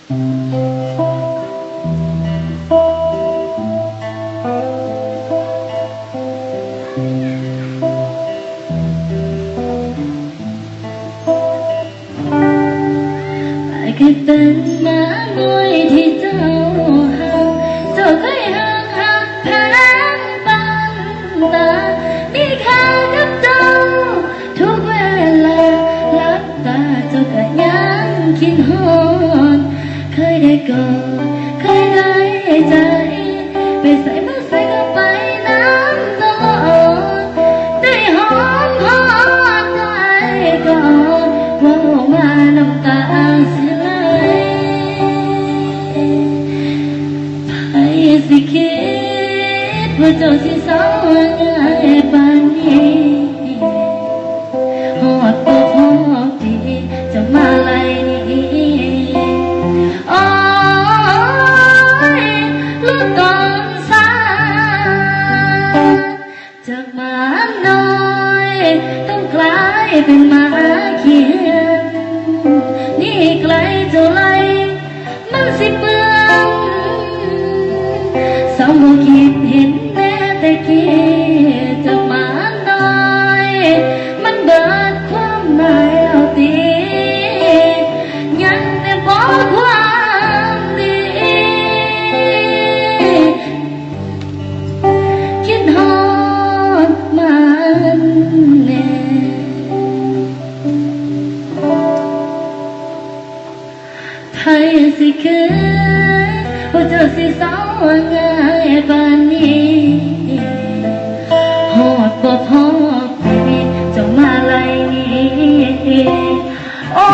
คือเป็นหมาหน่วยที่เจ้าห่างเจ้าเคยห่างหักแพงปานตามีค่ากับเจ้าทุกเวลาลับตาเจ้าก็ยังคิดฮอดเคยได้กอดเคยได้ใจไปใส่มาใส่ก็ไปน้ำตลอดได้หอมหอมใจก่อนว่ามาน้ำตาสิคิดว่าเจ้าสิสาวง่ายปานนี้หอดบ่พอดีจะมาไล่นี้โอ้ยลูกตอนสายจากหมาน้อยต้องกลายเป็นหมาเขียวนี่ไกลเท่าไรมันสิเบื่อสาวบ่คิดเห็นแม้แต่คิดจากหมาน้อยมันเบิดความหมายแล้วตียังแต่บอกความดีคิดฮอดมันแน่ไผสิคืนว่าเจ้าสิสาวง่ายปานนี้หอดบ่พอดีเจ้ามาไล่นี้โอ้